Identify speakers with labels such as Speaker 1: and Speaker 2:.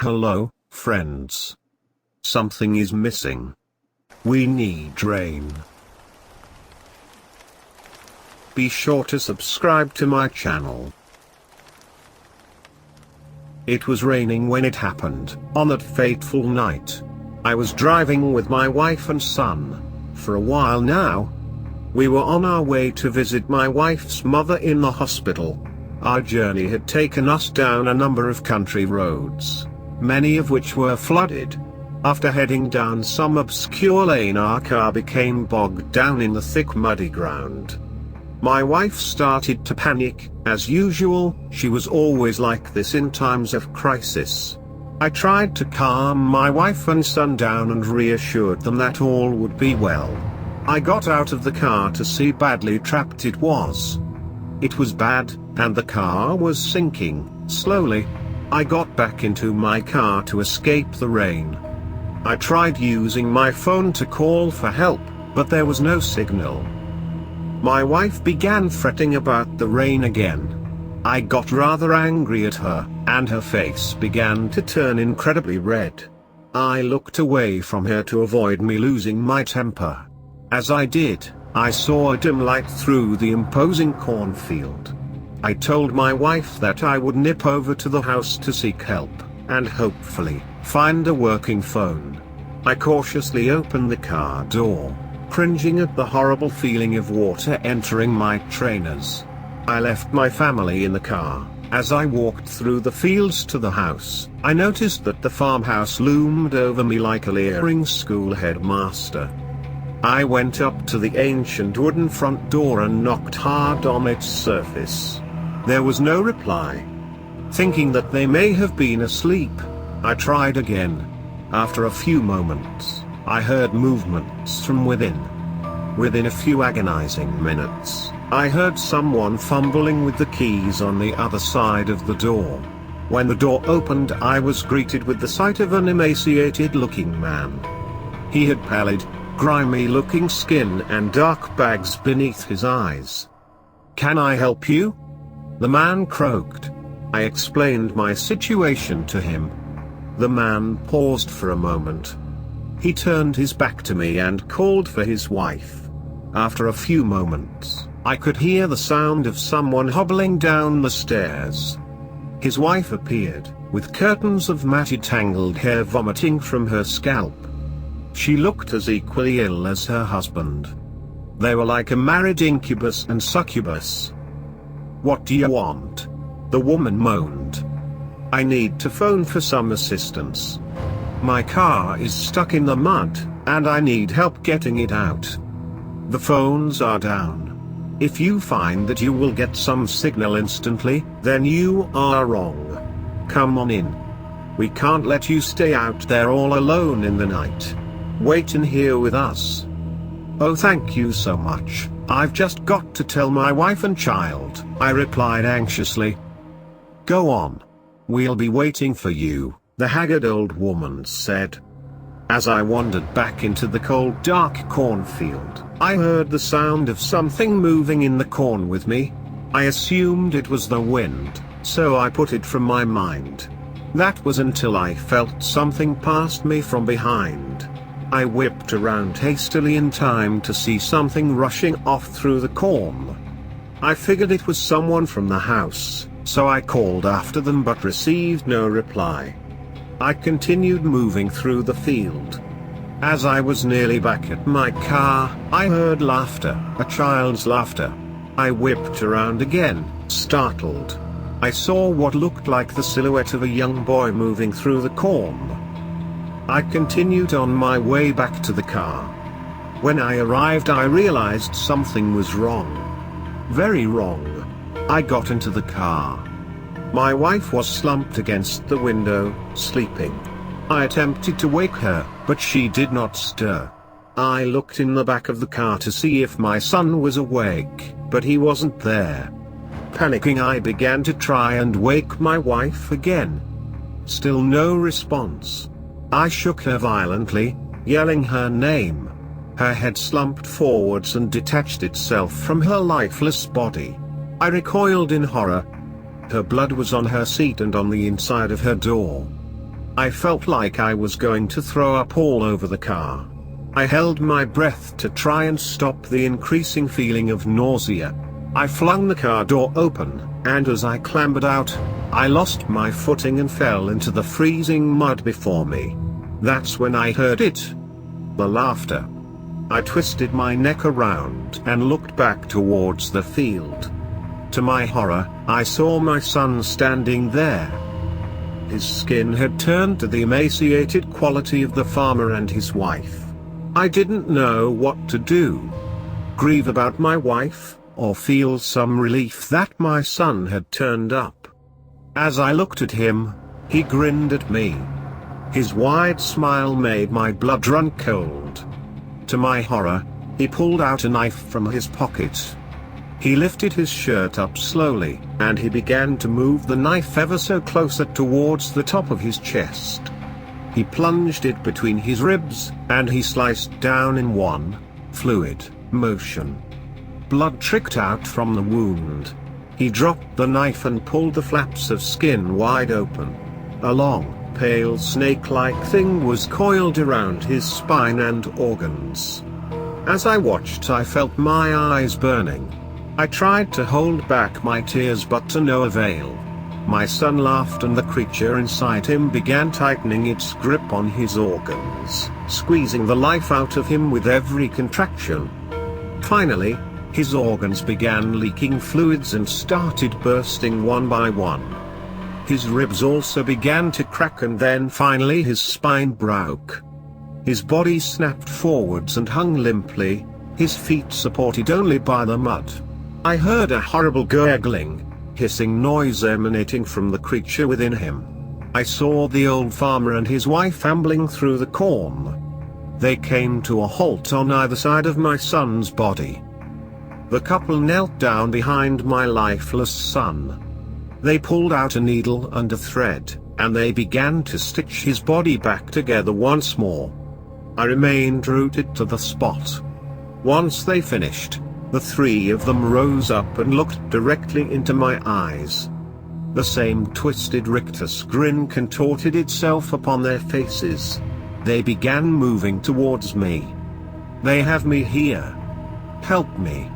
Speaker 1: Hello, friends. Something is missing. We need rain. Be sure to subscribe to my channel. It was raining when it happened, on that fateful night. I was driving with my wife and son. For a while now, we were on our way to visit my wife's mother in the hospital. Our journey had taken us down a number of country roads, many of which were flooded. After heading down some obscure lane, our car became bogged down in the thick muddy ground. My wife started to panic. As usual, she was always like this in times of crisis. I tried to calm my wife and son down and reassured them that all would be well. I got out of the car to see badly trapped it was. It was bad, and the car was sinking, slowly. I got back into my car to escape the rain. I tried using my phone to call for help, but there was no signal. My wife began fretting about the rain again. I got rather angry at her, and her face began to turn incredibly red. I looked away from her to avoid me losing my temper. As I did, I saw a dim light through the imposing cornfield. I told my wife that I would nip over to the house to seek help, and hopefully, find a working phone. I cautiously opened the car door, cringing at the horrible feeling of water entering my trainers. I left my family in the car. As I walked through the fields to the house, I noticed that the farmhouse loomed over me like a leering school headmaster. I went up to the ancient wooden front door and knocked hard on its surface. There was no reply. Thinking that they may have been asleep, I tried again. After a few moments, I heard movements from within. Within a few agonizing minutes, I heard someone fumbling with the keys on the other side of the door. When the door opened, I was greeted with the sight of an emaciated-looking man. He had pallid, grimy-looking skin and dark bags beneath his eyes. "Can I help you?" the man croaked. I explained my situation to him. The man paused for a moment. He turned his back to me and called for his wife. After a few moments, I could hear the sound of someone hobbling down the stairs. His wife appeared, with curtains of matted tangled hair vomiting from her scalp. She looked as equally ill as her husband. They were like a married incubus and succubus. "What do you want?" the woman moaned. "I need to phone for some assistance. My car is stuck in the mud, and I need help getting it out. The phones are down. If you find that you will get some signal instantly, then you are wrong. Come on in. We can't let you stay out there all alone in the night. Wait in here with us." "Oh, thank you so much. I've just got to tell my wife and child," I replied anxiously. "Go on. We'll be waiting for you," the haggard old woman said. As I wandered back into the cold, dark cornfield, I heard the sound of something moving in the corn with me. I assumed it was the wind, so I put it from my mind. That was until I felt something past me from behind. I whipped around hastily in time to see something rushing off through the corn. I figured it was someone from the house, so I called after them but received no reply. I continued moving through the field. As I was nearly back at my car, I heard laughter, a child's laughter. I whipped around again, startled. I saw what looked like the silhouette of a young boy moving through the corn. I continued on my way back to the car. When I arrived, I realized something was wrong. Very wrong. I got into the car. My wife was slumped against the window, sleeping. I attempted to wake her, but she did not stir. I looked in the back of the car to see if my son was awake, but he wasn't there. Panicking, I began to try and wake my wife again. Still no response. I shook her violently, yelling her name. Her head slumped forwards and detached itself from her lifeless body. I recoiled in horror. Her blood was on her seat and on the inside of her door. I felt like I was going to throw up all over the car. I held my breath to try and stop the increasing feeling of nausea. I flung the car door open, and as I clambered out, I lost my footing and fell into the freezing mud before me. That's when I heard it. The laughter. I twisted my neck around and looked back towards the field. To my horror, I saw my son standing there. His skin had turned to the emaciated quality of the farmer and his wife. I didn't know what to do. Grieve about my wife, or feel some relief that my son had turned up. As I looked at him, he grinned at me. His wide smile made my blood run cold. To my horror, he pulled out a knife from his pocket. He lifted his shirt up slowly, and he began to move the knife ever so closer towards the top of his chest. He plunged it between his ribs, and he sliced down in one fluid motion. Blood tricked out from the wound. He dropped the knife and pulled the flaps of skin wide open. A long, pale snake-like thing was coiled around his spine and organs. As I watched, I felt my eyes burning. I tried to hold back my tears, but to no avail. My son laughed, and the creature inside him began tightening its grip on his organs, squeezing the life out of him with every contraction. Finally, his organs began leaking fluids and started bursting one by one. His ribs also began to crack, and then finally his spine broke. His body snapped forwards and hung limply, his feet supported only by the mud. I heard a horrible gurgling, hissing noise emanating from the creature within him. I saw the old farmer and his wife ambling through the corn. They came to a halt on either side of my son's body. The couple knelt down behind my lifeless son. They pulled out a needle and a thread, and they began to stitch his body back together once more. I remained rooted to the spot. Once they finished, the three of them rose up and looked directly into my eyes. The same twisted rictus grin contorted itself upon their faces. They began moving towards me. "They have me here. Help me."